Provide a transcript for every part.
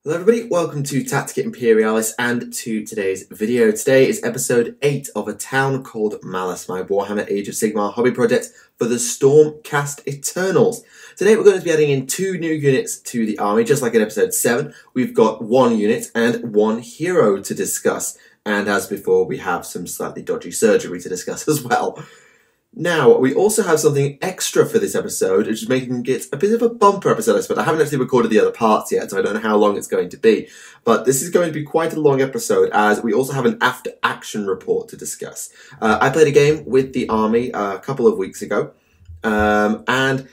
Hello everybody, welcome to Tactica Imperialis and to today's video. Today is episode 8 of a town called Mallus, my Warhammer Age of Sigmar hobby project for the Stormcast Eternals. Today we're going to be adding in 2 new units to the army, just like in episode 7. We've got 1 unit and 1 hero to discuss, and as before we have some slightly dodgy surgery to discuss as well. Now, we also have something extra for this episode, which is making it a bit of a bumper episode, I suppose. I haven't actually recorded the other parts yet, so I don't know how long it's going to be. But this is going to be quite a long episode, as we also have an after-action report to discuss. I played a game with the army a couple of weeks ago, and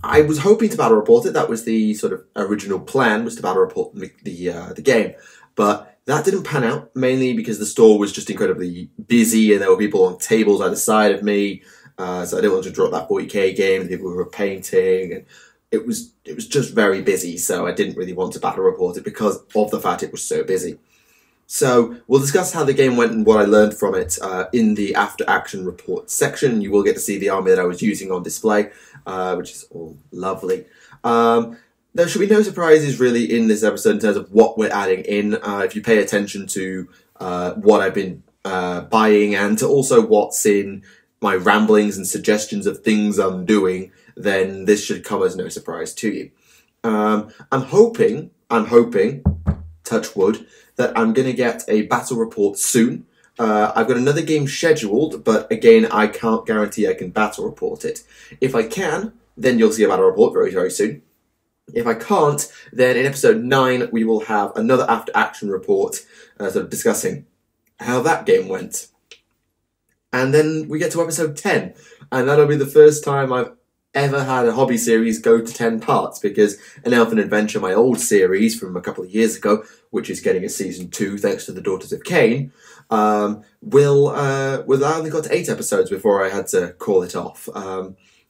I was hoping to battle report it. That was the sort of original plan, was to battle report the game. But that didn't pan out, mainly because the store was just incredibly busy and there were people on tables either side of me. So I didn't want to drop that 40k game. People were painting, and it was just very busy. So I didn't really want to battle report it because of the fact it was so busy. So we'll discuss how the game went and what I learned from it in the after action report section. You will get to see the army that I was using on display, which is all lovely. There should be no surprises really in this episode in terms of what we're adding in. If you pay attention to what I've been buying and to also what's in my ramblings and suggestions of things I'm doing, then this should come as no surprise to you. I'm hoping, touch wood, that I'm going to get a battle report soon. I've got another game scheduled, but again, I can't guarantee I can battle report it. If I can, then you'll see a battle report very, very soon. If I can't, then in episode 9 we will have another after-action report sort of discussing how that game went. And then we get to episode 10, and that'll be the first time I've ever had a hobby series go to 10 parts, because An Elfin Adventure, my old series from a couple of years ago, which is getting a season 2 thanks to the Daughters of Cain, I only got to 8 episodes before I had to call it off.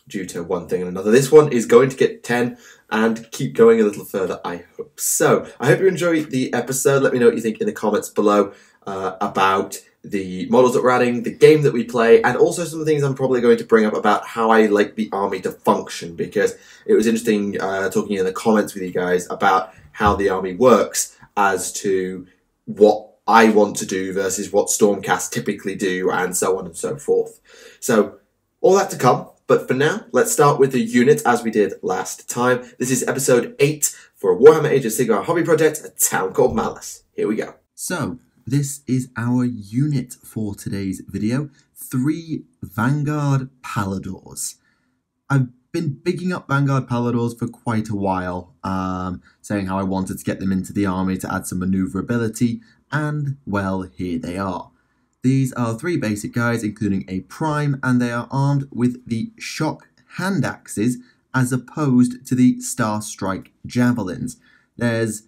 Due to one thing and another. This one is going to get 10 and keep going a little further, I hope. So, I hope you enjoy the episode. Let me know what you think in the comments below about the models that we're adding, the game that we play, and also some of the things I'm probably going to bring up about how I like the army to function, because it was interesting talking in the comments with you guys about how the army works as to what I want to do versus what Stormcast typically do, and so on and so forth. So, all that to come. But for now, let's start with the unit as we did last time. This is episode 8 for a Warhammer Age of Sigmar hobby project, a town called Mallus. Here we go. So, this is our unit for today's video. 3 Vanguard-Palladors. I've been bigging up Vanguard-Palladors for quite a while, saying how I wanted to get them into the army to add some maneuverability, and, well, here they are. These are 3 basic guys, including a prime, and they are armed with the shock hand axes as opposed to the Star Strike javelins. There's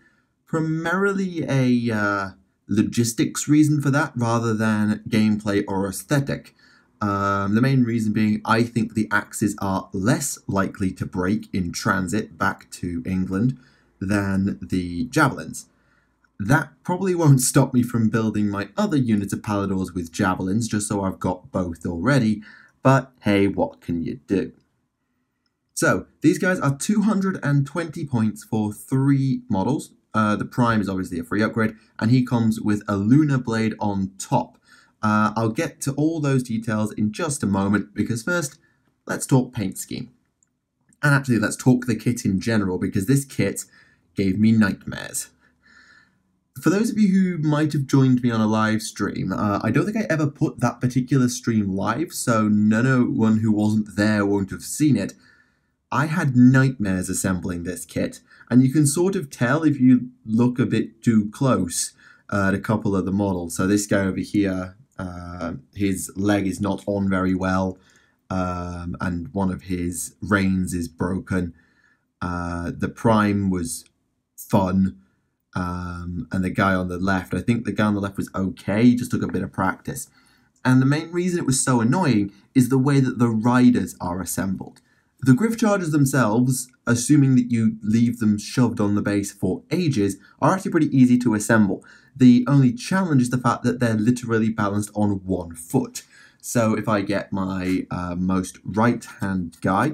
primarily a logistics reason for that rather than gameplay or aesthetic. The main reason being I think the axes are less likely to break in transit back to England than the javelins. That probably won't stop me from building my other unit of Palladors with javelins, just so I've got both already, but hey, what can you do? So, these guys are 220 points for 3 models. The Prime is obviously a free upgrade, and he comes with a Lunar Blade on top. I'll get to all those details in just a moment, because first, let's talk paint scheme. And actually, let's talk the kit in general, because this kit gave me nightmares. For those of you who might have joined me on a live stream, I don't think I ever put that particular stream live, so no one who wasn't there won't have seen it. I had nightmares assembling this kit, and you can sort of tell if you look a bit too close at a couple of the models. So this guy over here, his leg is not on very well, and one of his reins is broken. The Prime was fun. And the guy on the left, I think the guy on the left was okay, he just took a bit of practice. And the main reason it was so annoying is the way that the riders are assembled. The Griff Chargers themselves, assuming that you leave them shoved on the base for ages, are actually pretty easy to assemble. The only challenge is the fact that they're literally balanced on 1 foot. So if I get my most right-hand guy,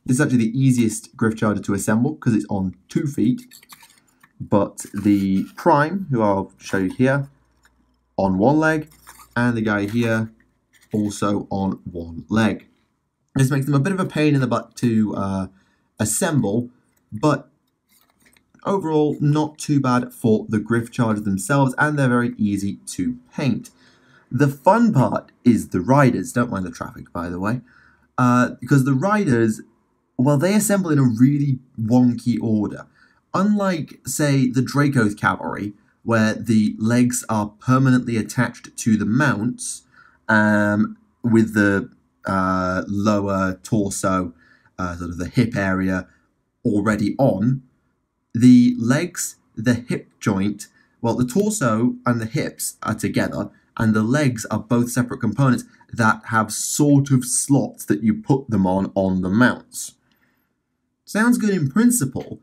this is actually the easiest Griff Charger to assemble because it's on 2 feet. but the Prime, who I'll show you here, on one leg, and the guy here also on one leg. This makes them a bit of a pain in the butt to assemble, but overall not too bad for the Gryph-chargers themselves, and they're very easy to paint. The fun part is the riders. Don't mind the traffic, by the way, because the riders, well, they assemble in a really wonky order. Unlike, say, the Draco's cavalry, where the legs are permanently attached to the mounts, with the lower torso, sort of the hip area, already on, the legs, the hip joint, well, the torso and the hips are together, and the legs are both separate components that have sort of slots that you put them on the mounts. Sounds good in principle,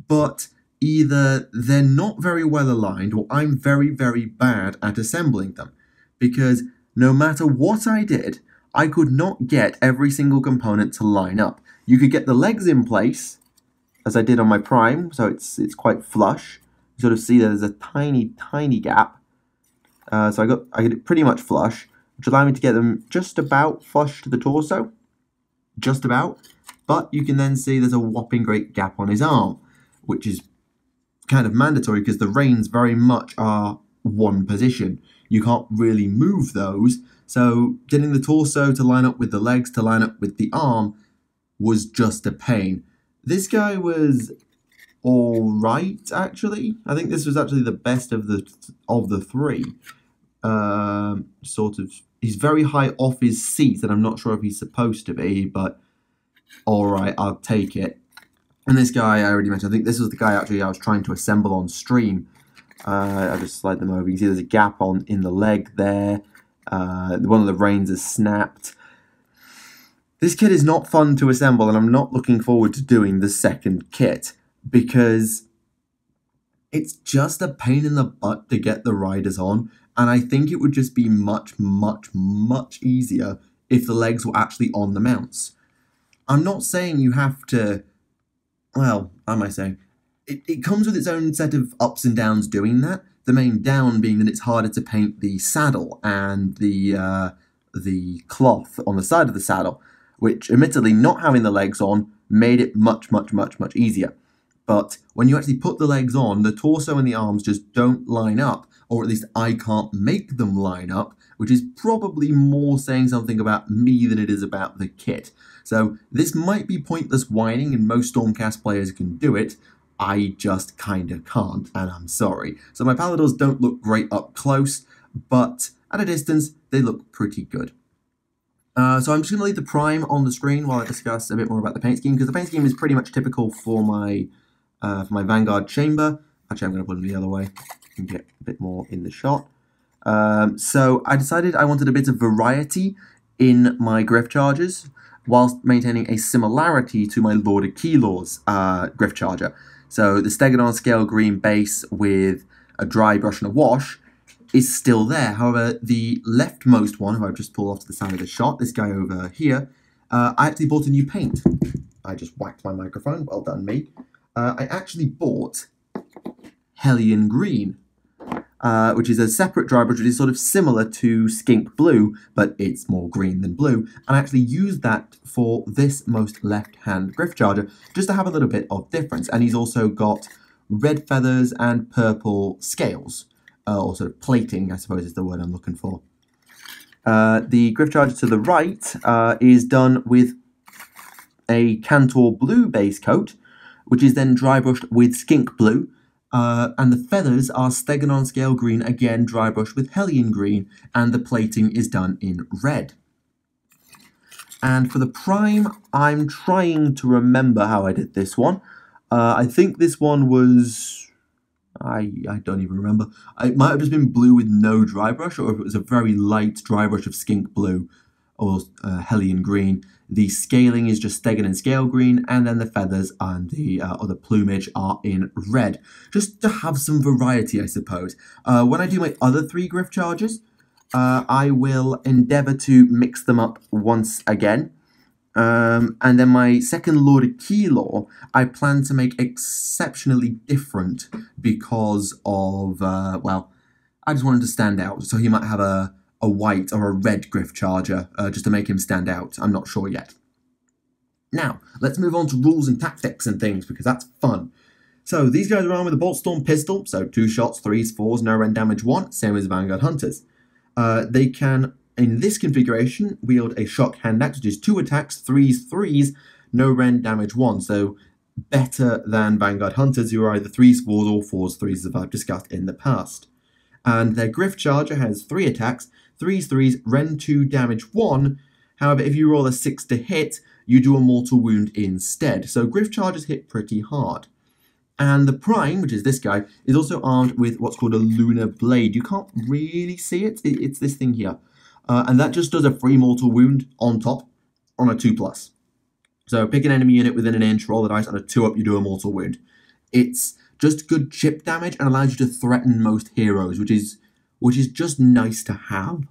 but either they're not very well aligned, or I'm very, very bad at assembling them, because no matter what I did, I could not get every single component to line up. You could get the legs in place, as I did on my Prime, so it's quite flush. You sort of see there's a tiny, tiny gap. So I get it pretty much flush, which allowed me to get them just about flush to the torso. Just about. But you can then see there's a whopping great gap on his arm, which is kind of mandatory because the reins very much are one position. You can't really move those, so getting the torso to line up with the legs to line up with the arm was just a pain. This guy was alright, actually. I think this was actually the best of the three. Sort of, he's very high off his seat, and I'm not sure if he's supposed to be, but alright, I'll take it. And this guy, I already mentioned, I think this was the guy actually I was trying to assemble on stream. I'll just slide them over. You can see there's a gap in the leg there. One of the reins is snapped. This kit is not fun to assemble, and I'm not looking forward to doing the second kit, because it's just a pain in the butt to get the riders on, and I think it would just be much, much, much easier if the legs were actually on the mounts. I'm not saying you have to, well, how am I saying? It comes with its own set of ups and downs doing that. The main down being that it's harder to paint the saddle and the cloth on the side of the saddle, which admittedly not having the legs on made it much, much, much, much easier. But when you actually put the legs on, the torso and the arms just don't line up, or at least I can't make them line up, which is probably more saying something about me than it is about the kit. So this might be pointless whining, and most Stormcast players can do it. I just kinda can't, and I'm sorry. So my Palladors don't look great up close, but at a distance, they look pretty good. So I'm just going to leave the Prime on the screen while I discuss a bit more about the paint scheme, because the paint scheme is pretty much typical for my Vanguard chamber. Actually, I'm going to put it the other way. You can get a bit more in the shot. So I decided I wanted a bit of variety in my Gryph-chargers, whilst maintaining a similarity to my Lord-Relictor's Gryph-charger. So the Stegodon scale green base with a dry brush and a wash is still there. However, the leftmost one, who I've just pulled off to the side of the shot, this guy over here, I actually bought a new paint. I just whacked my microphone, well done me. I actually bought Hellion Green, which is a separate dry brush, which is sort of similar to Skink Blue, but it's more green than blue. And I actually used that for this most left-hand Gryph-charger, just to have a little bit of difference. And he's also got red feathers and purple scales. Or sort of plating, I suppose is the word I'm looking for. The Gryph-charger to the right is done with a Cantor Blue base coat, which is then dry brushed with Skink Blue, and the feathers are Stegodon scale green, again dry brushed with Hellion Green, and the plating is done in red. And for the Prime, I'm trying to remember how I did this one. I think this one was... I don't even remember. It might have just been blue with no dry brush, or if it was a very light dry brush of Skink Blue or Hellion Green. The scaling is just Stegodon scale green, and then the feathers and the other plumage are in red. Just to have some variety, I suppose. When I do my other three Gryph-chargers, I will endeavour to mix them up once again. And then my second Lord-Relictor, I plan to make exceptionally different because of, well, I just wanted to stand out. So he might have a white or a red Griff Charger just to make him stand out. I'm not sure yet. Now, let's move on to rules and tactics and things, because that's fun. So these guys are armed with a Bolt Storm pistol, so 2 shots, 3s, 4s, no rend damage 1, same as Vanguard Hunters. They can, in this configuration, wield a Shock Hand Axe, which is 2 attacks, 3s, 3s, no rend damage 1, so better than Vanguard Hunters, who are either 3s, 4s, or 4s, 3s, as I've discussed in the past. And their Griff Charger has 3 attacks, 3s, 3s, rend 2, damage 1. However, if you roll a 6 to hit, you do a mortal wound instead. So Griff Chargers hit pretty hard. And the Prime, which is this guy, is also armed with what's called a Lunar Blade. You can't really see it. It's this thing here. And that just does a free mortal wound on top on a 2+. So pick an enemy unit within an inch, roll the dice, on a 2-up you do a mortal wound. It's just good chip damage and allows you to threaten most heroes, which is just nice to have.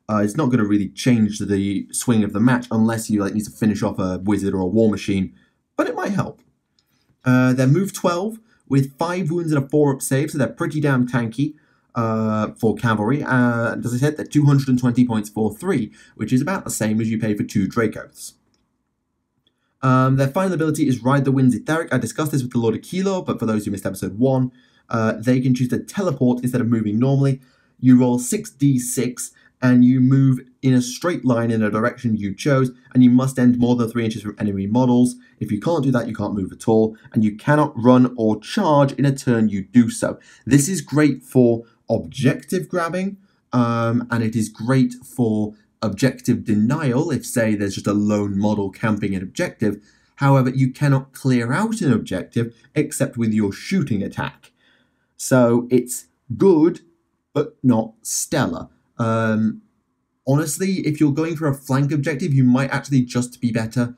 It's not going to really change the swing of the match unless you need to finish off a wizard or a war machine, but it might help. They're move 12 with 5 wounds and a 4-up save, so they're pretty damn tanky for cavalry. As I said, they're 220 points for 3, which is about the same as you pay for 2 Dracos. Their final ability is Ride the Winds Etheric. I discussed this with the Lord-Relictor, but for those who missed episode 1, they can choose to teleport instead of moving normally. You roll 6d6, and you move in a straight line in a direction you chose, and you must end more than 3 inches from enemy models. If you can't do that, you can't move at all, and you cannot run or charge in a turn you do so. This is great for objective grabbing, and it is great for objective denial if, say, there's just a lone model camping an objective. However, you cannot clear out an objective except with your shooting attack. So it's good, but not stellar. Honestly, if you're going for a flank objective, you might actually just be better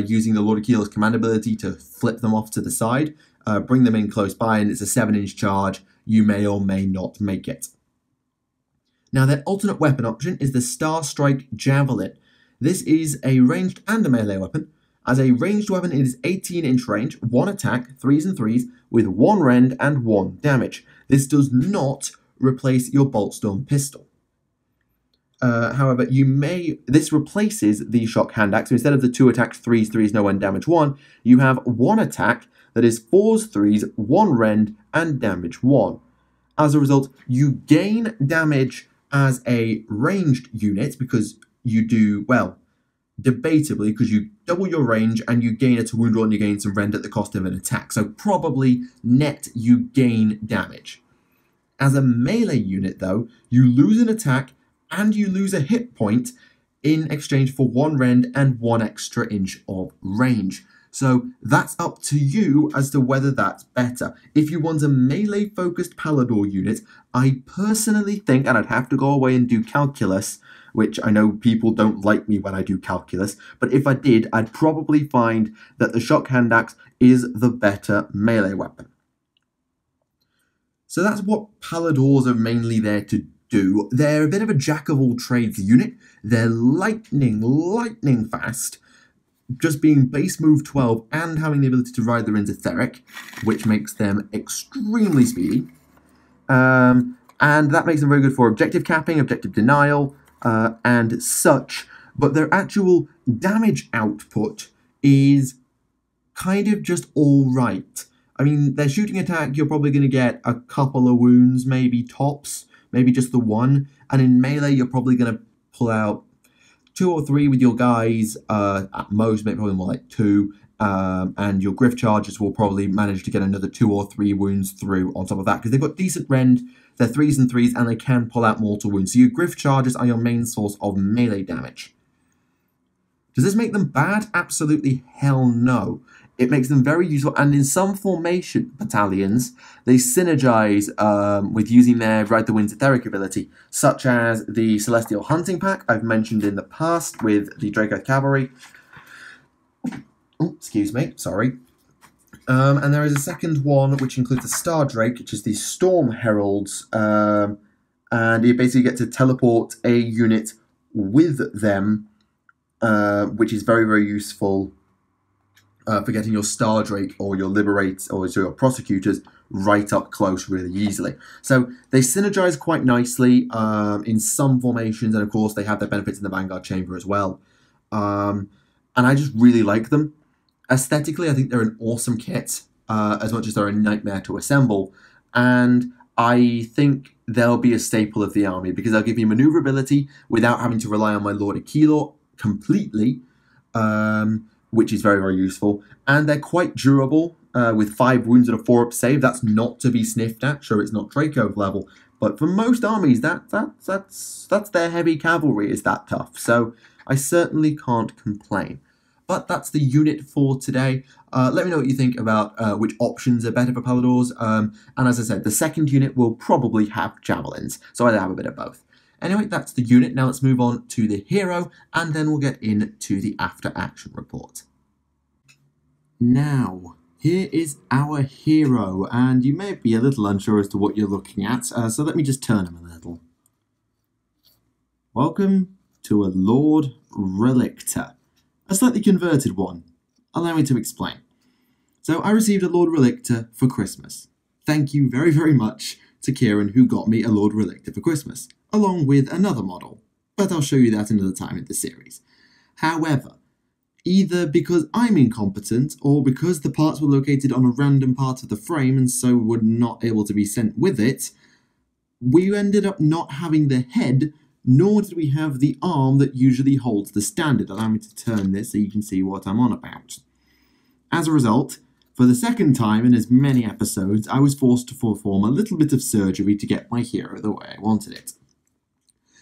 using the Lord-Relictor's command ability to flip them off to the side, bring them in close by, and it's a 7-inch charge. You may or may not make it. Now, their alternate weapon option is the Star Strike Javelin. This is a ranged and a melee weapon. As a ranged weapon, it is 18-inch range, 1 attack, 3s and 3s, with 1 rend and 1 damage. This does not replace your Bolt Storm pistol. However, this replaces the Shock Hand Axe. So instead of the 2 attacks, 3s, 3s, no rend, damage 1, you have 1 attack that is 4s, 3s, 1 rend, and damage 1. As a result, you gain damage as a ranged unit because you do, well, debatably, because you double your range and you gain a to wound roll and you gain some rend at the cost of an attack. So probably net you gain damage. As a melee unit, though, you lose an attack and you lose a hit point in exchange for 1 rend and 1 extra inch of range. So that's up to you as to whether that's better. If you want a melee-focused Pallador unit, I personally think, and I'd have to go away and do calculus, which I know people don't like me when I do calculus, but if I did, I'd probably find that the Shock Hand Axe is the better melee weapon. So that's what Palladors are mainly there to do. They're a bit of a jack-of-all-trades unit. They're lightning fast, just being base move 12 and having the ability to ride the Winds Etheric, which makes them extremely speedy. And that makes them very good for objective capping, objective denial, and such. But their actual damage output is kind of just alright. I mean, their shooting attack, you're probably going to get a couple of wounds, maybe tops, maybe just the 1. And in melee, you're probably going to pull out 2 or 3 with your guys, at most, maybe probably more like 2, and your Griff Chargers will probably manage to get another 2 or 3 wounds through on top of that, because they've got decent rend, they're 3s and 3s, and they can pull out mortal wounds. So your Griff Chargers are your main source of melee damage. Does this make them bad? Absolutely hell no. It makes them very useful, and in some formation battalions, they synergize with using their Ride the Winds Etheric ability, such as the Celestial Hunting Pack I've mentioned in the past with the Draco Cavalry. Oh, excuse me, sorry. And there is a second one, which includes the Star Drake, which is the Storm Heralds, and you basically get to teleport a unit with them, which is very, very useful for getting your Star Drake or your Liberate or your Prosecutors right up close really easily. So they synergize quite nicely in some formations, and of course they have their benefits in the Vanguard chamber as well. And I just really like them. Aesthetically, I think they're an awesome kit, as much as they're a nightmare to assemble. And I think they'll be a staple of the army because they'll give me maneuverability without having to rely on my Lord-Relictor completely, which is very, very useful. And they're quite durable, with 5 wounds and a 4-up save. That's not to be sniffed at. Sure, it's not Draco level, but for most armies, that's their heavy cavalry is that tough. So I certainly can't complain. But that's the unit for today. Let me know what you think about which options are better for Palladors. And as I said, the second unit will probably have javelins, so I'll have a bit of both. Anyway, that's the unit. Now let's move on to the hero, and then we'll get into the after-action report. Now, here is our hero, and you may be a little unsure as to what you're looking at, so let me just turn him a little. Welcome to a Lord-Relictor. A slightly converted one. Allow me to explain. So I received a Lord-Relictor for Christmas. Thank you very, very much to Kieran, who got me a Lord-Relictor for Christmas, along with another model, but I'll show you that another time in the series. However, either because I'm incompetent, or because the parts were located on a random part of the frame and so were not able to be sent with it, we ended up not having the head, nor did we have the arm that usually holds the standard. Allow me to turn this so you can see what I'm on about. As a result, for the second time in as many episodes, I was forced to perform a little bit of surgery to get my hero the way I wanted it.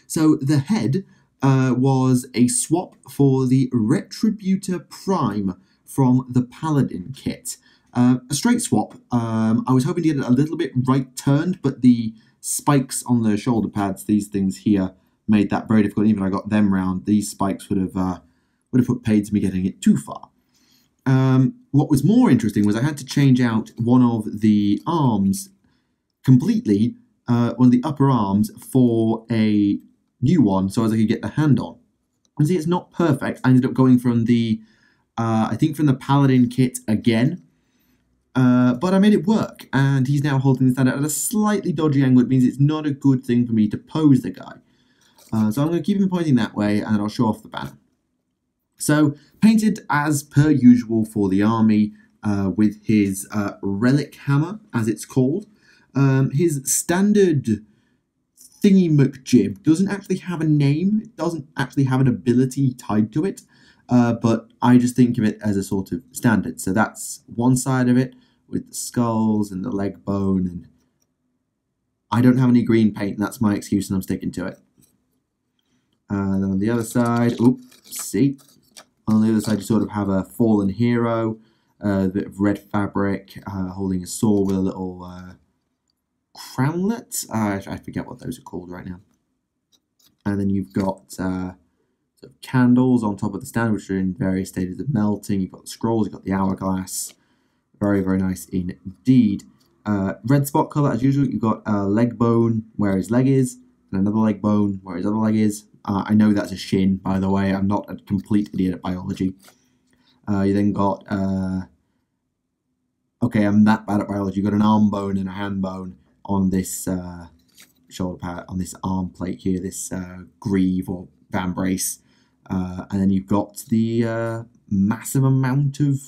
So the head was a swap for the Retributor Prime from the Paladin kit. A straight swap. I was hoping to get it a little bit right-turned, but the spikes on the shoulder pads, these things here, made that very difficult. Even if I got them round, these spikes would have put paid to me getting it too far. What was more interesting was I had to change out one of the arms completely, one of the upper arms, for a new one, so as I could get the hand on. And see, it's not perfect. I ended up going from the, I think from the Paladin kit again, but I made it work, and he's now holding the standard at a slightly dodgy angle. It means it's not a good thing for me to pose the guy. So I'm going to keep him pointing that way, and I'll show off the banner. So, painted as per usual for the army, with his relic hammer, as it's called. His standard thingy-McJib doesn't actually have a name. It doesn't actually have an ability tied to it, but I just think of it as a sort of standard. So that's one side of it, with the skulls and the leg bone, and I don't have any green paint, and that's my excuse, and I'm sticking to it. Then on the other side, see, on the other side you sort of have a fallen hero, a bit of red fabric, holding a sword with a little crownlet. I forget what those are called right now. And then you've got sort of candles on top of the stand, which are in various stages of melting. You've got the scrolls, you've got the hourglass. Very, very nice indeed. Red spot colour as usual. You've got a leg bone where his leg is, and another leg bone where his other leg is. I know that's a shin, by the way. I'm not a complete idiot at biology. You then got... okay, I'm that bad at biology. You've got an arm bone and a hand bone on this shoulder pad, on this arm plate here, this greave or vambrace. And then you've got the massive amount of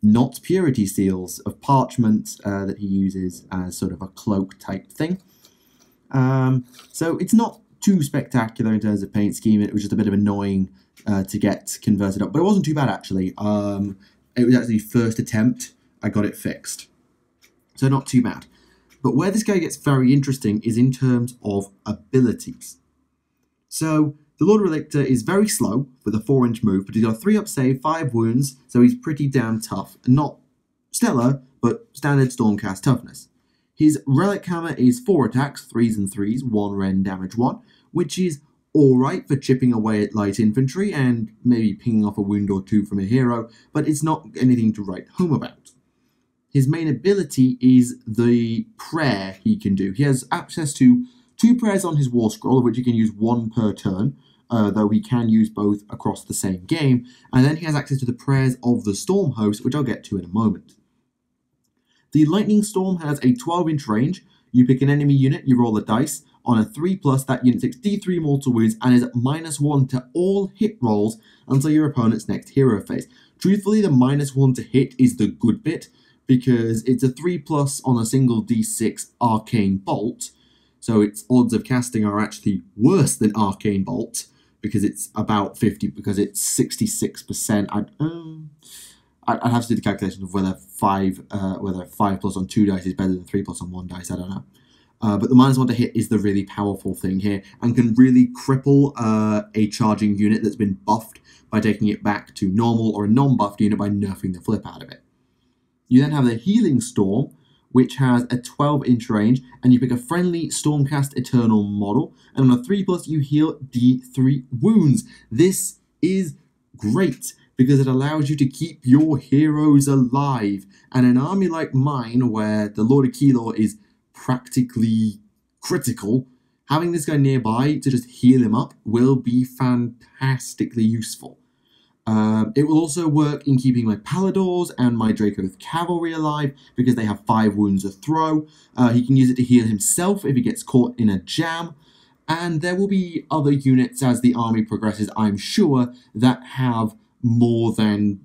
not purity seals of parchment that he uses as sort of a cloak type thing. So it's not too spectacular in terms of paint scheme. It was just a bit of annoying to get converted up, but it wasn't too bad actually. It was actually first attempt I got it fixed, so not too bad. But where this guy gets very interesting is in terms of abilities. So the Lord-Relictor is very slow with a 4-inch move, but he's got a 3-up save, 5 wounds, so he's pretty damn tough. Not stellar, but standard Stormcast toughness. His relic hammer is 4 attacks, 3s and 3s, 1 rend damage 1, which is alright for chipping away at light infantry and maybe pinging off a wound or 2 from a hero, but it's not anything to write home about. His main ability is the prayer he can do. He has access to 2 prayers on his war scroll, of which he can use 1 per turn, though he can use both across the same game, and then he has access to the prayers of the Storm Host, which I'll get to in a moment. The Lightning Storm has a 12-inch range. You pick an enemy unit, you roll a dice. On a 3+, that unit takes D3 mortal wounds and is -1 to all hit rolls until your opponent's next hero phase. Truthfully, the -1 to hit is the good bit, because it's a 3+ on a single D6 Arcane Bolt, so its odds of casting are actually worse than Arcane Bolt, because it's about 50, because it's 66%. I'd have to do the calculation of whether 5+ on 2 dice is better than 3+ on 1 dice, I don't know. But the -1 to hit is the really powerful thing here, and can really cripple a charging unit that's been buffed by taking it back to normal, or a non-buffed unit by nerfing the flip out of it. You then have the Healing Storm, which has a 12-inch range, and you pick a friendly Stormcast Eternal model, and on a 3+, you heal D3 wounds. This is great, because it allows you to keep your heroes alive, and an army like mine, where the Lord-Relictor is practically critical, having this guy nearby to just heal him up will be fantastically useful. It will also work in keeping my Palladors and my Draco's Cavalry alive, because they have 5 wounds a throw. He can use it to heal himself if he gets caught in a jam, and there will be other units as the army progresses, I'm sure, that have more than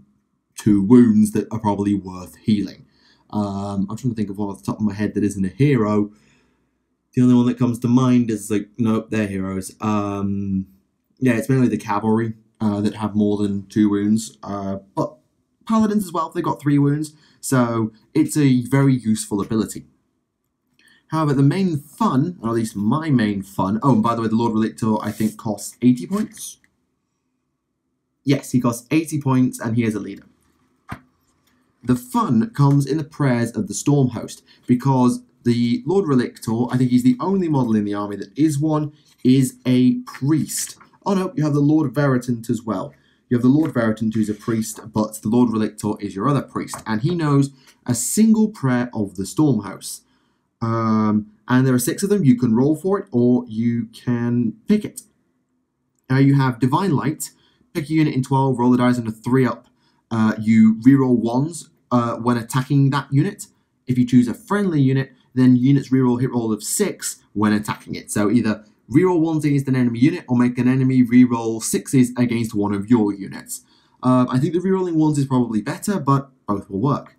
2 wounds that are probably worth healing. I'm trying to think of one off the top of my head that isn't a hero. The only one that comes to mind is like, nope, they're heroes. Yeah, it's mainly the cavalry that have more than 2 wounds. But paladins as well, they've got 3 wounds. So it's a very useful ability. However, the main fun, or at least my main fun... Oh, and by the way, the Lord-Relictor, I think, costs 80 points. Yes, he costs 80 points, and he is a leader. The fun comes in the prayers of the Storm Host, because the Lord-Relictor, I think he's the only model in the army that is one, is a priest. Oh no, you have the Lord Veritant as well. You have the Lord Veritant, who's a priest, but the Lord-Relictor is your other priest, and he knows a single prayer of the Storm Host. And there are 6 of them. You can roll for it, or you can pick it. Now you have Divine Light. Pick a unit in 12, roll the dice, and a 3-up. You reroll 1s when attacking that unit. If you choose a friendly unit, then units reroll hit roll of 6 when attacking it. So either reroll 1s against an enemy unit, or make an enemy reroll 6s against one of your units. I think the rerolling 1s is probably better, but both will work.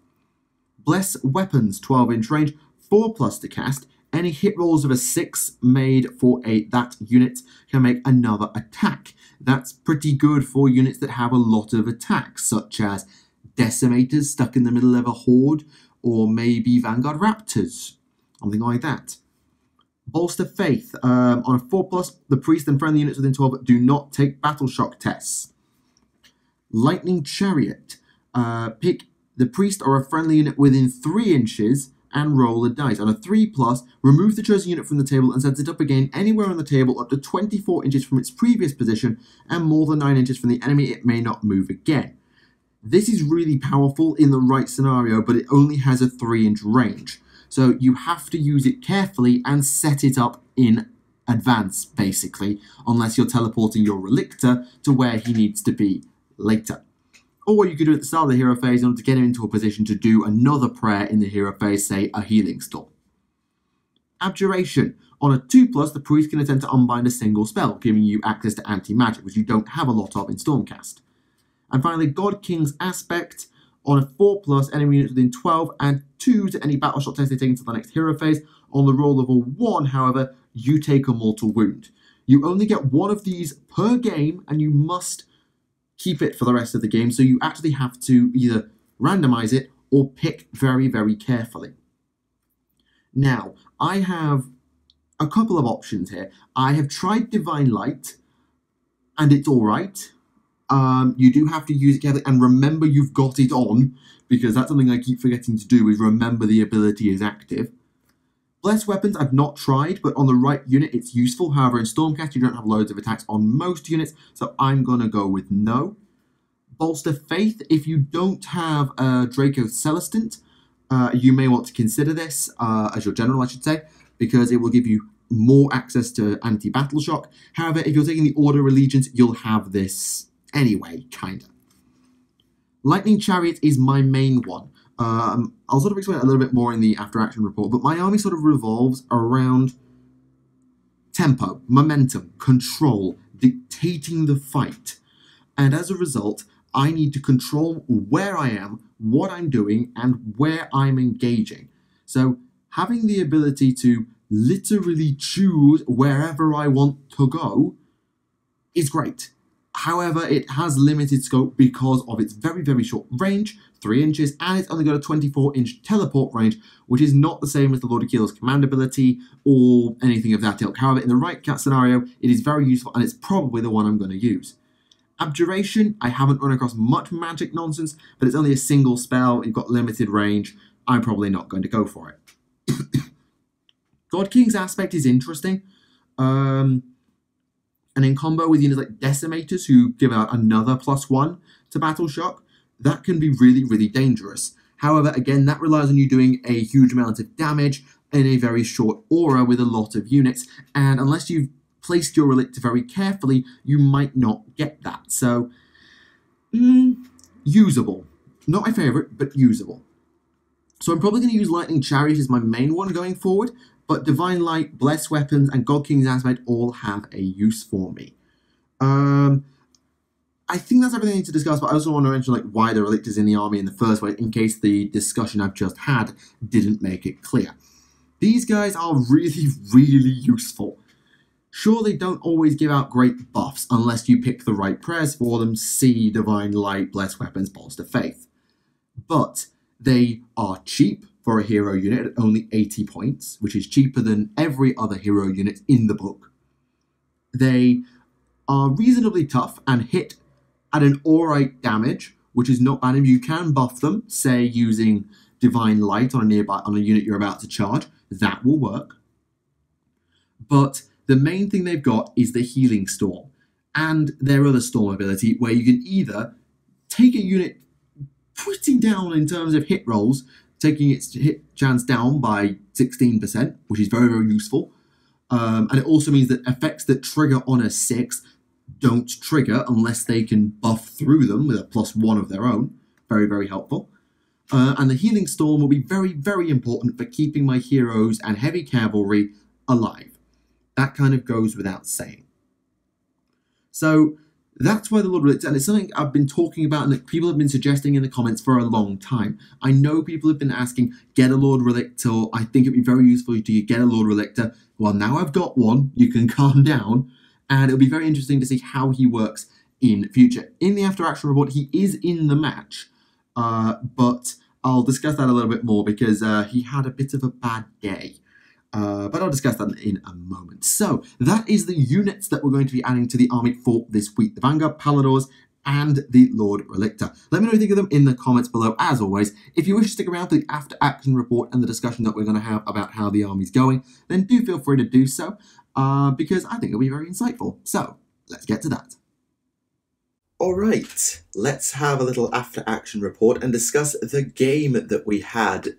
Bless Weapons, 12-inch range, 4+ to cast. Any hit rolls of a 6 made for that unit can make another attack. That's pretty good for units that have a lot of attacks, such as Decimators stuck in the middle of a horde, or maybe Vanguard-Raptors, something like that. Bolster Faith. On a 4+, the priest and friendly units within 12 do not take battle shock tests. Lightning Chariot. Pick the priest or a friendly unit within 3 inches and roll a dice. On a 3+, remove the chosen unit from the table and set it up again anywhere on the table up to 24 inches from its previous position and more than 9 inches from the enemy. It may not move again. This is really powerful in the right scenario, but it only has a 3-inch range. So you have to use it carefully and set it up in advance, basically, unless you're teleporting your Relictor to where he needs to be later. Or you could do it at the start of the hero phase in order to get him into a position to do another prayer in the hero phase, say a Healing Storm. Abjuration. On a 2+, the priest can attempt to unbind a single spell, giving you access to anti-magic, which you don't have a lot of in Stormcast. And finally, God King's Aspect. On a 4+, enemy units within 12, add 2 to any battle shot test they take into the next hero phase. On the roll of a 1, however, you take a mortal wound. You only get 1 of these per game, and you must keep it for the rest of the game, so you actually have to either randomize it or pick very, very carefully. Now, I have a couple of options here. I have tried Divine Light, and it's alright. You do have to use it carefully, and remember you've got it on, because that's something I keep forgetting to do, is remember the ability is active. Bless Weapons I've not tried, but on the right unit it's useful. However, in Stormcast you don't have loads of attacks on most units, so I'm going to go with no. Bolster Faith. If you don't have Draco Celestant, you may want to consider this, as your general I should say, because it will give you more access to anti-battle shock. However, if you're taking the Order of Allegiance, you'll have this anyway, kinda. Lightning Chariot is my main one. I'll sort of explain it a little bit more in the after-action report, but my army sort of revolves around tempo, momentum, control, dictating the fight. And as a result, I need to control where I am, what I'm doing, and where I'm engaging. So having the ability to literally choose wherever I want to go is great. However, it has limited scope because of its very, very short range, 3 inches, and it's only got a 24-inch teleport range, which is not the same as the Lord-Relictor's command ability or anything of that ilk. However, in the right cat scenario, it is very useful, and it's probably the one I'm going to use. Abjuration, I haven't run across much magic nonsense, but it's only a single spell, you've got limited range, I'm probably not going to go for it. God King's Aspect is interesting. And in combo with units like Decimators, who give out another +1 to Battle Shock, that can be really, really dangerous. However, again, that relies on you doing a huge amount of damage in a very short aura with a lot of units, and unless you've placed your Relictor very carefully, you might not get that. So, usable. Not my favourite, but usable. So I'm probably going to use Lightning Chariot as my main one going forward, but Divine Light, Blessed Weapons, and God King's Aspect all have a use for me. I think that's everything I need to discuss, but I also want to mention why the Relictor's in the army in the first place, in case the discussion I've just had didn't make it clear. These guys are really, really useful. Sure, they don't always give out great buffs, unless you pick the right prayers for them, see Divine Light, Blessed Weapons, Bolster Faith. But they are cheap for a hero unit at only 80 points, which is cheaper than every other hero unit in the book. They are reasonably tough and hit at an alright damage, which is not bad. If you can buff them, say using Divine Light on a unit you're about to charge, that will work. But the main thing they've got is the Healing Storm, and their other Storm ability, where you can either take a unit pretty down in terms of hit rolls, taking its hit chance down by 16%, which is very, very useful. And it also means that effects that trigger on a 6 don't trigger unless they can buff through them with a +1 of their own. Very, very helpful. And the Healing Storm will be very, very important for keeping my heroes and heavy cavalry alive. That kind of goes without saying. So that's why the Lord-Relictor, and it's something I've been talking about and that people have been suggesting in the comments for a long time. I know people have been asking, get a Lord-Relictor, I think it'd be very useful to you get a Lord-Relictor. Well, now I've got one, you can calm down, and it'll be very interesting to see how he works in future. In the after-action report, he is in the match, but I'll discuss that a little bit more because he had a bit of a bad day. But I'll discuss that in a moment. So, that is the units that we're going to be adding to the army for this week. The Vanguard-Palladors and the Lord-Relictor. Let me know what you think of them in the comments below, as always. If you wish to stick around for the after-action report and the discussion that we're going to have about how the army's going, then do feel free to do so, because I think it'll be very insightful. So, let's get to that. Alright, let's have a little after-action report and discuss the game that we had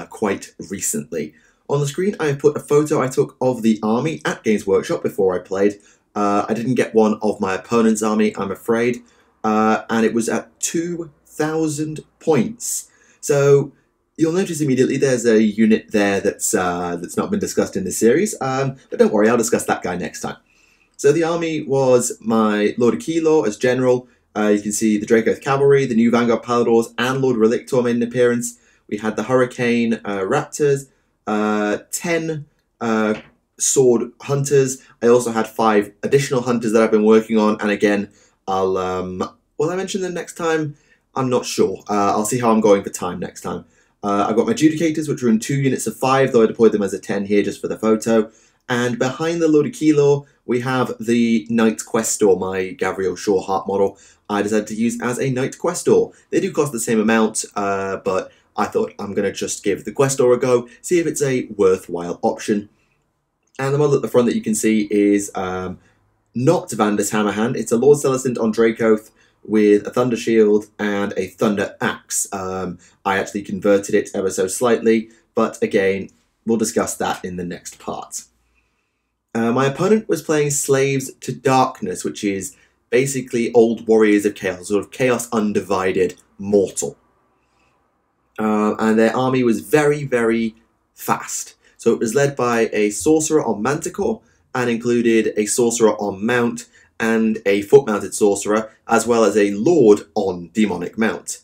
quite recently. On the screen, I have put a photo I took of the army at Games Workshop before I played. I didn't get one of my opponent's army, I'm afraid, and it was at 2,000 points. So you'll notice immediately there's a unit there that's not been discussed in this series, but don't worry, I'll discuss that guy next time. So the army was my Lord-Relictor as general. You can see the Dracoth Cavalry, the new Vanguard-Palladors, and Lord-Relictor made an appearance. We had the Hurricane Raptors, 10 sword hunters. I also had 5 additional hunters that I've been working on, and again, will I mention them next time? I'm not sure. I'll see how I'm going for time next time. I've got my Judicators, which are in 2 units of 5, though I deployed them as a 10 here just for the photo. And behind the Lord-Relictor, we have the Knight Questor, my Gabriel Shawheart model. I decided to use as a Knight Questor. They do cost the same amount, but I thought I'm going to just give the Questor a go, see if it's a worthwhile option. And the model at the front that you can see is not Vander's Hammerhand. It's a Lord Celestant on Dracoth with a Thunder Shield and a Thunder Axe. I actually converted it ever so slightly, but again, we'll discuss that in the next part. My opponent was playing Slaves to Darkness, which is basically old Warriors of Chaos, sort of Chaos Undivided Mortal. and their army was very, very fast. So it was led by a sorcerer on Manticore, and included a sorcerer on Mount, and a foot-mounted sorcerer, as well as a lord on demonic mount.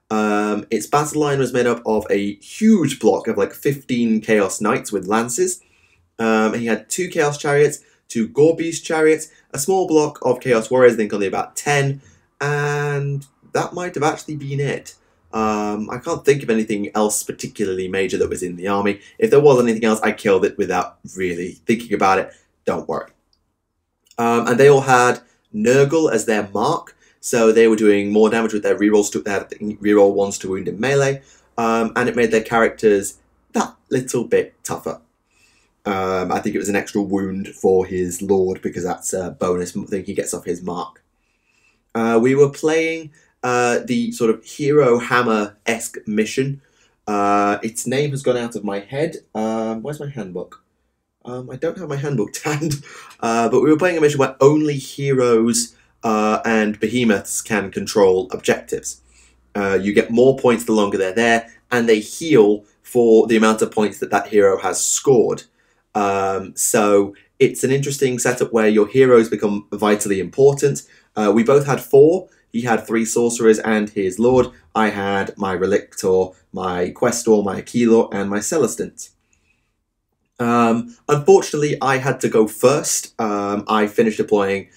Its battle line was made up of a huge block of like 15 Chaos Knights with lances. He had 2 Chaos Chariots, 2 Gore Beast Chariots, a small block of Chaos Warriors, I think only about 10, and that might have actually been it. I can't think of anything else particularly major that was in the army. If there was anything else, I killed it without really thinking about it. Don't worry. And they all had Nurgle as their mark, so they were doing more damage with their rerolls. They had reroll 1s to wound in melee, and it made their characters that little bit tougher. I think it was an extra wound for his Lord, because that's a bonus thing he gets off his mark. We were playing the sort of Hero Hammer-esque mission. Its name has gone out of my head. Where's my handbook? I don't have my handbook to hand, but we were playing a mission where only heroes and behemoths can control objectives. You get more points the longer they're there, and they heal for the amount of points that that hero has scored. So it's an interesting setup where your heroes become vitally important. We both had 4. He had 3 sorcerers and his lord. I had my Relictor, my Questor, my Aquilor, and my Celestant. Unfortunately, I had to go first. I finished deploying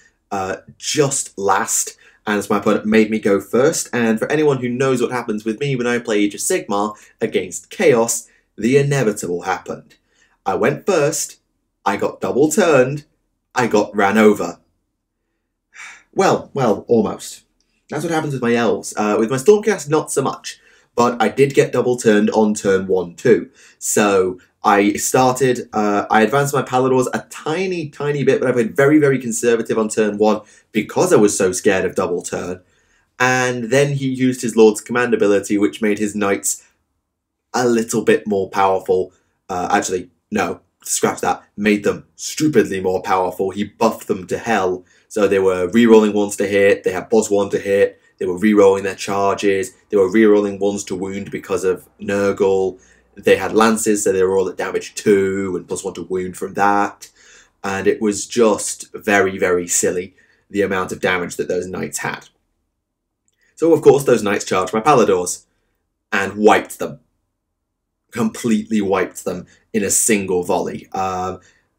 just last, and my opponent made me go first. And for anyone who knows what happens with me when I play Age of Sigmar against Chaos, the inevitable happened. I went first, I got double turned, I got ran over. Well, almost. That's what happens with my elves. With my Stormcast, not so much. But I did get double turned on turn 1 too. So I started, I advanced my Palladors a tiny, tiny bit, but I played very, very conservative on turn 1 because I was so scared of double turn. And then he used his Lord's command ability, which made his Knights a little bit more powerful. Actually, no, scratch that. Made them stupidly more powerful. He buffed them to hell. So they were rerolling 1s to hit, they had +1 to hit, they were rerolling their charges, they were rerolling 1s to wound because of Nurgle. They had lances, so they were all at damage 2 and +1 to wound from that. And it was just very, very silly, the amount of damage that those Knights had. So of course those Knights charged my Palladors and wiped them. Completely wiped them in a single volley.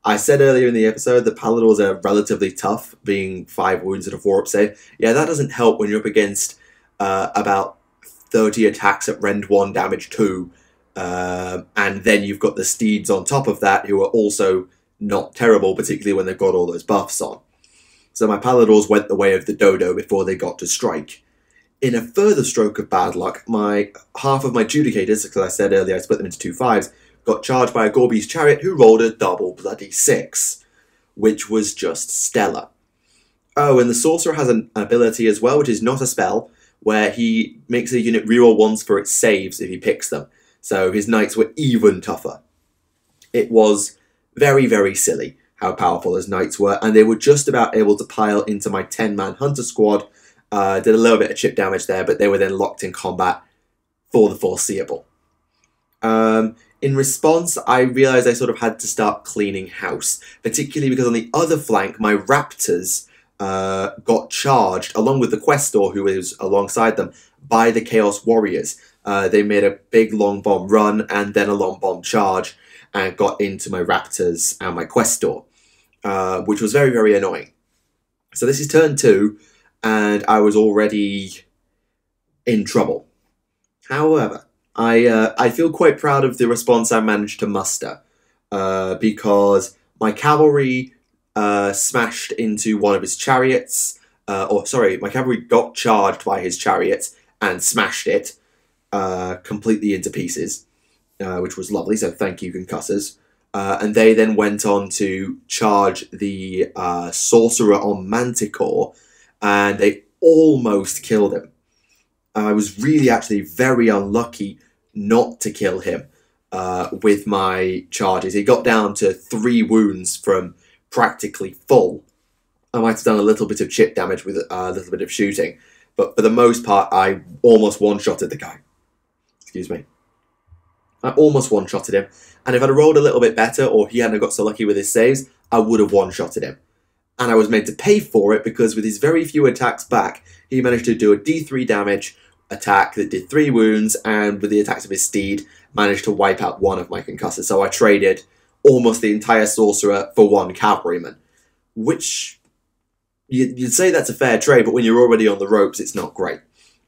I said earlier in the episode that Palladors are relatively tough, being 5 wounds and a 4-up save. Yeah, that doesn't help when you're up against about 30 attacks at rend 1, damage 2. And then you've got the Steeds on top of that, who are also not terrible, particularly when they've got all those buffs on. So my Palladors went the way of the dodo before they got to strike. In a further stroke of bad luck, half of my Judicators, because I said earlier I split them into 2 5s, got charged by a Gore Beast Chariot who rolled a double bloody 6, which was just stellar. Oh, and the Sorcerer has an ability as well, which is not a spell, where he makes a unit reroll 1s for its saves if he picks them. So his Knights were even tougher. It was very, very silly how powerful his Knights were, and they were just about able to pile into my 10-man Hunter squad. Did a little bit of chip damage there, but they were then locked in combat for the foreseeable. In response, I realised I sort of had to start cleaning house, particularly because on the other flank, my Raptors got charged, along with the Questor, who was alongside them, by the Chaos Warriors. They made a big long bomb run and then a long bomb charge and got into my Raptors and my Questor, which was very, very annoying. So this is turn 2, and I was already in trouble. However, I feel quite proud of the response I managed to muster, because my cavalry smashed into one of his chariots, my cavalry got charged by his chariot and smashed it completely into pieces, which was lovely, so thank you, concussors. And they then went on to charge the sorcerer on Manticore, and they almost killed him. I was really actually very unlucky not to kill him with my charges. He got down to 3 wounds from practically full. I might have done a little bit of chip damage with a little bit of shooting, but for the most part, I almost one-shotted the guy. Excuse me. I almost one-shotted him. And if I'd rolled a little bit better, or he hadn't got so lucky with his saves, I would have one-shotted him. And I was made to pay for it because with his very few attacks back, he managed to do a D3 damage attack that did 3 wounds, and with the attacks of his steed, managed to wipe out one of my concussors. So I traded almost the entire sorcerer for one cavalryman, which you'd say that's a fair trade, but when you're already on the ropes, it's not great.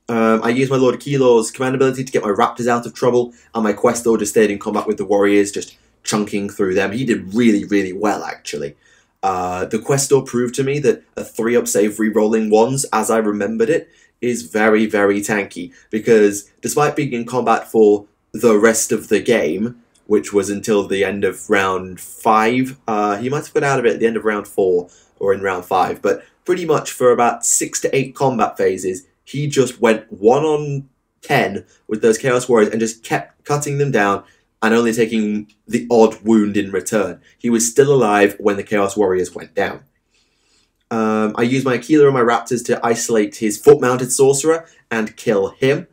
I used my Lord Keylor's command ability to get my raptors out of trouble, and my Questor just stayed in combat with the warriors, just chunking through them. He did really, really well, actually. The Questor proved to me that a 3-up save re-rolling ones, as I remembered it, is very, very tanky, because despite being in combat for the rest of the game, which was until the end of round 5, he might have got out of it at the end of round 4 or in round 5, but pretty much for about 6 to 8 combat phases, he just went 1 on 10 with those Chaos Warriors and just kept cutting them down and only taking the odd wound in return. He was still alive when the Chaos Warriors went down. I used my Aquila and my Raptors to isolate his foot-mounted sorcerer and kill him.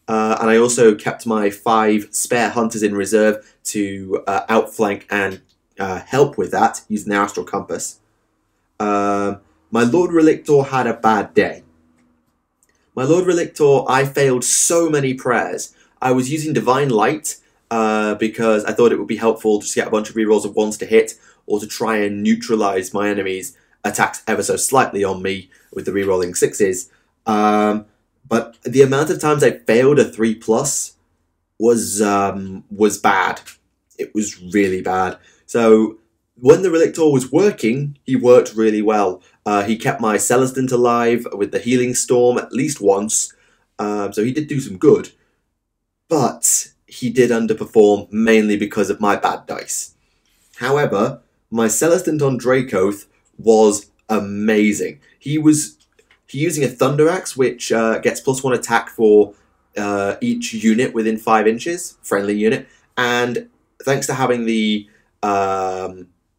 And I also kept my 5 spare hunters in reserve to outflank and help with that, using the Astral Compass. My Lord-Relictor had a bad day. My Lord-Relictor, I failed so many prayers. I was using Divine Light because I thought it would be helpful to just get a bunch of rerolls of 1s to hit, or to try and neutralise my enemies' attacks ever so slightly on me with the rerolling 6s. But the amount of times I failed a 3+ was bad. It was really bad. So when the Relictor was working, he worked really well. He kept my Celestant alive with the Healing Storm at least once, so he did do some good. But he did underperform mainly because of my bad dice. However, my Celestant on Dracoth was amazing. He using a Thunder Axe, which gets +1 attack for each unit within 5 inches, friendly unit, and thanks to having the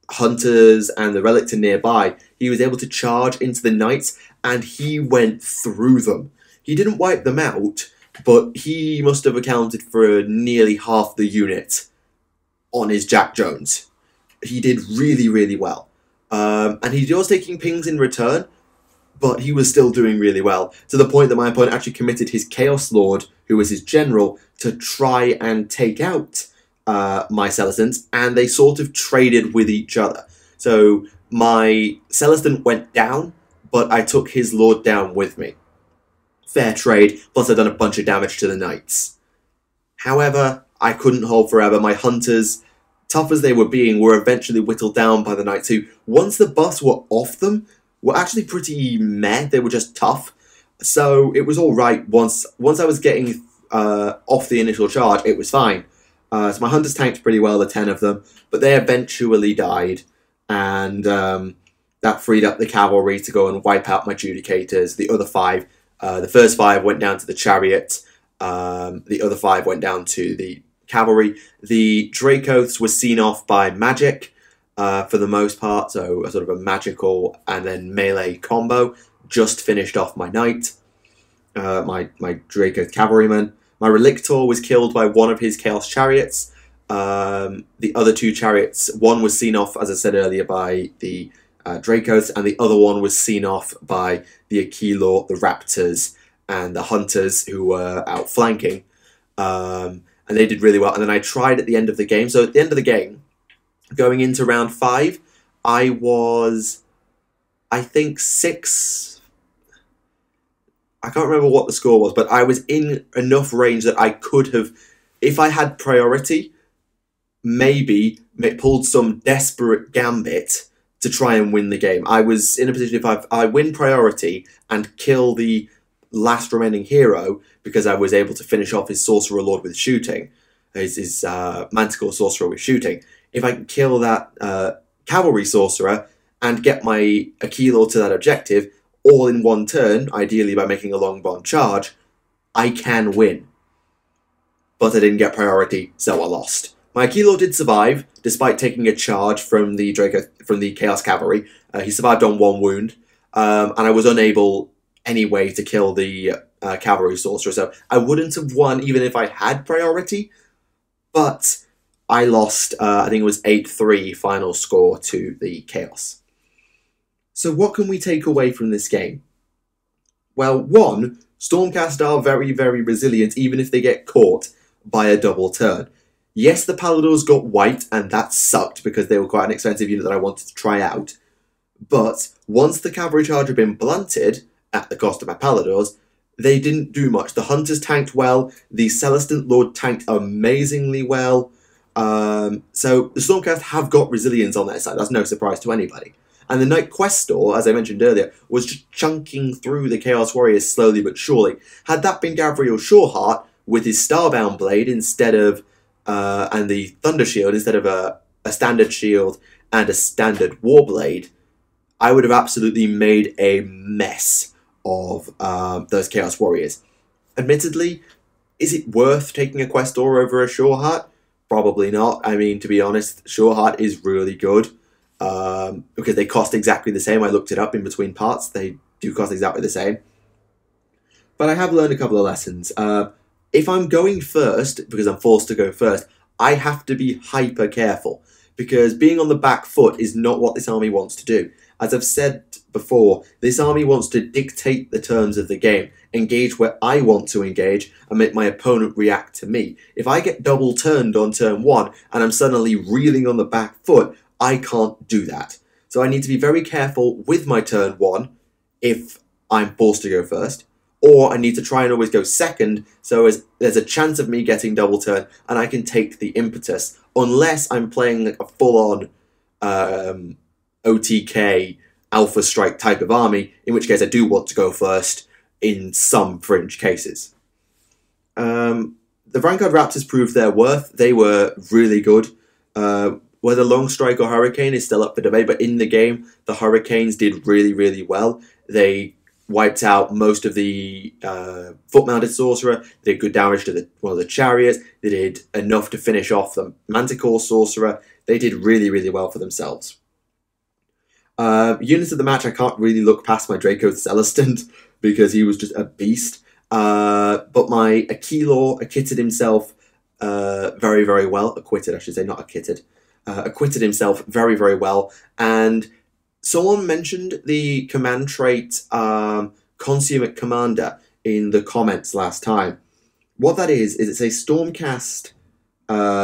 Hunters and the Relictor nearby, he was able to charge into the Knights, and he went through them. He didn't wipe them out, but he must have accounted for nearly half the unit on his Jack Jones. He did really, really well. And he was taking pings in return, but he was still doing really well, to the point that my opponent actually committed his Chaos Lord, who was his general, to try and take out my Celestants, and they sort of traded with each other. So my Celestant went down, but I took his Lord down with me. Fair trade, plus I'd done a bunch of damage to the Knights. However, I couldn't hold forever. My Hunters, tough as they were being, were eventually whittled down by the Knights, who, once the buffs were off them, were actually pretty meh. They were just tough. So it was alright. Once I was getting off the initial charge, it was fine. So my Hunters tanked pretty well, the 10 of them, but they eventually died, and that freed up the cavalry to go and wipe out my Judicators. The other 5, the first 5 went down to the chariot, the other 5 went down to the cavalry. The Dracoths were seen off by magic for the most part, so a sort of a magical and then melee combo just finished off my knight, my Dracoth cavalryman. My Relictor was killed by one of his Chaos Chariots. The other 2 chariots, one was seen off, as I said earlier, by the Dracoths, and the other one was seen off by the Aquilor, the Raptors, and the Hunters, who were outflanking. And they did really well. And then I tried at the end of the game. So at the end of the game, going into round 5, I was, I think, 6... I can't remember what the score was, but I was in enough range that I could have, if I had priority, maybe pulled some desperate gambit to try and win the game. I was in a position, if I win priority and kill the last remaining hero, because I was able to finish off his Sorcerer Lord with shooting, his Manticore Sorcerer with shooting, if I can kill that Cavalry Sorcerer and get my Aquilor to that objective, all in one turn, ideally by making a long bomb charge, I can win. But I didn't get priority, so I lost. My Aquilor did survive, despite taking a charge from the Chaos Cavalry. He survived on 1 wound, and I was unable anyway to kill the Cavalry Sorcerer, so I wouldn't have won even if I had priority, but I lost, I think it was 8-3 final score to the Chaos. So what can we take away from this game? Well, one, Stormcast are very, very resilient even if they get caught by a double turn. Yes, the Palladors got wiped, and that sucked because they were quite an expensive unit that I wanted to try out. But once the cavalry charge had been blunted, at the cost of my Palladors, they didn't do much. The Hunters tanked well, the Celestant Lord tanked amazingly well. So the Stormcast have got resilience on their side, that's no surprise to anybody. And the Knight Questor, as I mentioned earlier, was just chunking through the Chaos Warriors slowly but surely. Had that been Gabriel Shoreheart, with his Starbound Blade instead of, and the Thunder Shield instead of a standard shield and a standard Warblade, I would have absolutely made a mess of those Chaos Warriors. Admittedly, is it worth taking a Questor over a Shoreheart? Probably not. I mean, to be honest, Shoreheart is really good because they cost exactly the same. I looked it up in between parts. They do cost exactly the same. But I have learned a couple of lessons. If I'm going first, because I'm forced to go first, I have to be hyper careful, because being on the back foot is not what this army wants to do. As I've said before, this army wants to dictate the terms of the game, engage where I want to engage, and make my opponent react to me. If I get double turned on turn 1 and I'm suddenly reeling on the back foot, I can't do that. So I need to be very careful with my turn 1 if I'm forced to go first. Or I need to try and always go second, so as there's a chance of me getting double turn, and I can take the impetus, unless I'm playing like a full-on OTK Alpha Strike type of army, in which case I do want to go first in some fringe cases. The Vanguard Raptors proved their worth. They were really good. Whether Long Strike or Hurricane is still up for debate, but in the game, the Hurricanes did really, really well. They wiped out most of the foot-mounted sorcerer. They did good damage to one of the chariots. They did enough to finish off the Manticore sorcerer. They did really, really well for themselves. Units of the match, I can't really look past my Draco Celestant because he was just a beast. But my Aquilor acquitted himself very, very well. Acquitted, I should say, not acquitted. Acquitted himself very, very well. And someone mentioned the command trait Consummate Commander in the comments last time. What that is it's a Stormcast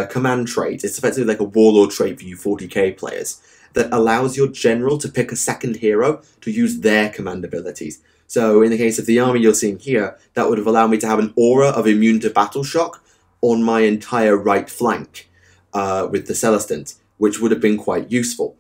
command trait. It's effectively like a Warlord trait for you 40k players that allows your general to pick a second hero to use their command abilities. So in the case of the army you're seeing here, that would have allowed me to have an aura of immune to battle shock on my entire right flank with the Celestant, which would have been quite useful.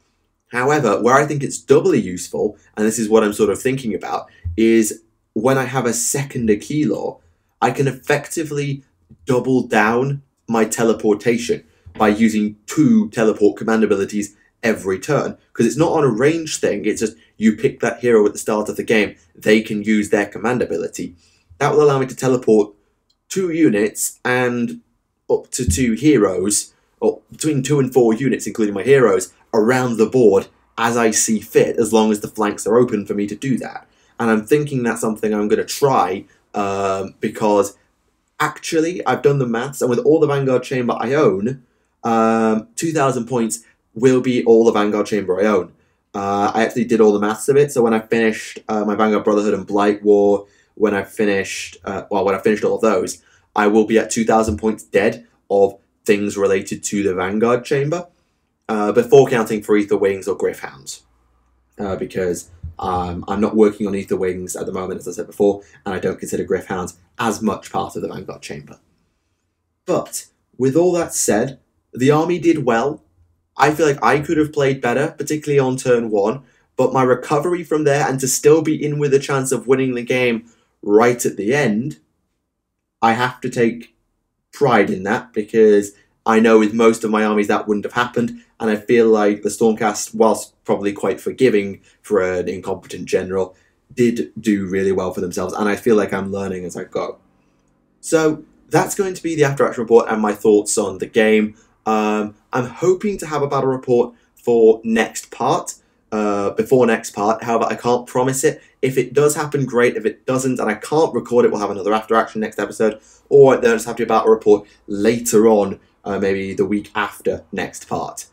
However, where I think it's doubly useful, and this is what I'm sort of thinking about, is when I have a second Aquilor, I can effectively double down my teleportation by using 2 teleport command abilities every turn. Because it's not on a range thing, it's just you pick that hero at the start of the game, they can use their command ability. That will allow me to teleport 2 units and up to 2 heroes, or between 2 and 4 units, including my heroes, around the board as I see fit, as long as the flanks are open for me to do that. And I'm thinking that's something I'm going to try, because actually I've done the maths, and with all the Vanguard Chamber I own, 2,000 points will be all the Vanguard Chamber I own. I actually did all the maths of it, so when I finished my Vanguard Brotherhood and Blight War, when I finished all of those, I will be at 2,000 points dead of things related to the Vanguard Chamber, before counting for Ether Wings or Griff Hounds, because I'm not working on Ether Wings at the moment, as I said before, and I don't consider Griff Hounds as much part of the Vanguard Chamber. But with all that said, the army did well. I feel like I could have played better, particularly on turn 1, but my recovery from there, and to still be in with a chance of winning the game right at the end, I have to take pride in that, because I know with most of my armies that wouldn't have happened, and I feel like the Stormcast, whilst probably quite forgiving for an incompetent general, did do really well for themselves, and I feel like I'm learning as I go. So that's going to be the after action report and my thoughts on the game. I'm hoping to have a battle report for next part, before next part. However, I can't promise it. If it does happen, great. If it doesn't, and I can't record it, we'll have another after action next episode, or there'll just have to be a battle report later on maybe the week after next part.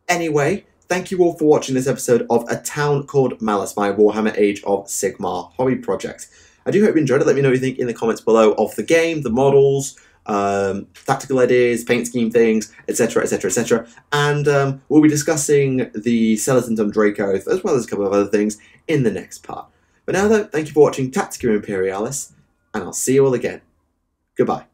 Anyway, thank you all for watching this episode of A Town Called Mallus, my Warhammer Age of Sigmar hobby project. I do hope you enjoyed it. Let me know what you think in the comments below of the game, the models, tactical ideas, paint scheme things, etc, etc, etc. And we'll be discussing the Skeletons on Draco, as well as a couple of other things, in the next part. But now though, thank you for watching Tactica Imperialis, and I'll see you all again. Goodbye.